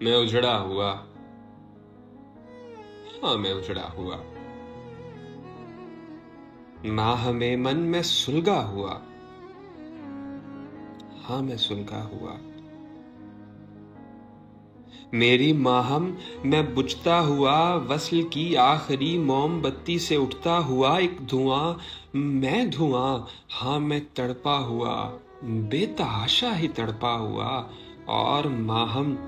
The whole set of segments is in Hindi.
मैं उजड़ा हुआ। हाँ, मैं उजड़ा हुआ। माह में मन में सुलगा हुआ। हाँ, मैं सुलगा हुआ। मेरी माहम मैं बुझता हुआ, वस्ल की आखिरी मोमबत्ती से उठता हुआ एक धुआं, मैं धुआं। हाँ, मैं तड़पा हुआ, बेतहाशा ही तड़पा हुआ। और माहम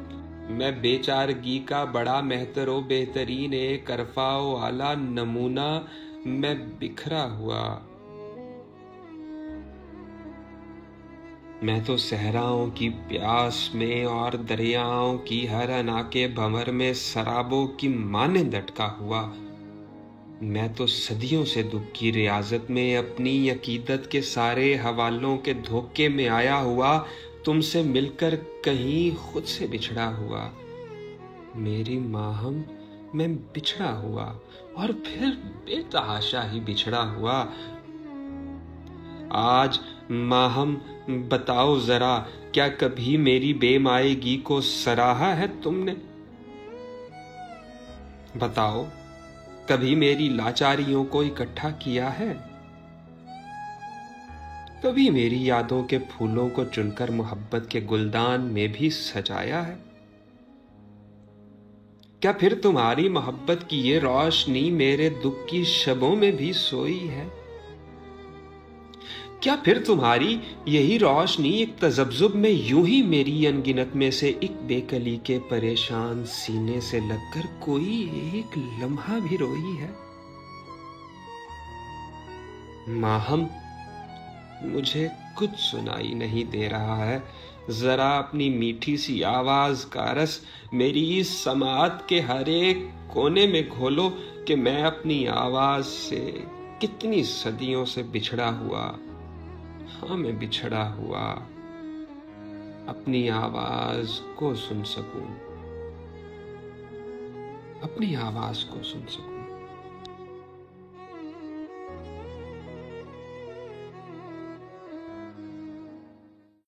मैं बेचारगी का बड़ा मेहतरो बेहतरीन एक अरफाओ आला नमूना, मैं बिखरा हुआ। मैं तो सहराओं की प्यास में और दरियाओं की हर अना के भंवर में शराबों की मानिंद अटका हुआ। मैं तो सदियों से दुख की रियाजत में अपनी अकीदत के सारे हवालों के धोखे में आया हुआ, तुमसे मिलकर कहीं खुद से बिछड़ा हुआ। मेरी माहम मैं बिछड़ा हुआ और फिर बेतहाशा ही बिछड़ा हुआ। आज माहम बताओ जरा, क्या कभी मेरी बेमाएगी को सराहा है तुमने? बताओ, कभी मेरी लाचारियों को इकट्ठा किया है? कभी मेरी यादों के फूलों को चुनकर मोहब्बत के गुलदान में भी सजाया है? क्या फिर तुम्हारी मोहब्बत की ये रोशनी मेरे दुख की शबों में भी सोई है? क्या फिर तुम्हारी यही रोशनी एक तजब्जुब में यूं ही मेरी अनगिनत में से एक बेकली के परेशान सीने से लगकर कोई एक लम्हा भी रोई है? माहम मुझे कुछ सुनाई नहीं दे रहा है। जरा अपनी मीठी सी आवाज का रस मेरी इस समात के हर एक कोने में घोलो कि मैं अपनी आवाज से कितनी सदियों से बिछड़ा हुआ, हाँ मैं बिछड़ा हुआ, अपनी आवाज को सुन सकूं, अपनी आवाज को सुन सकूं।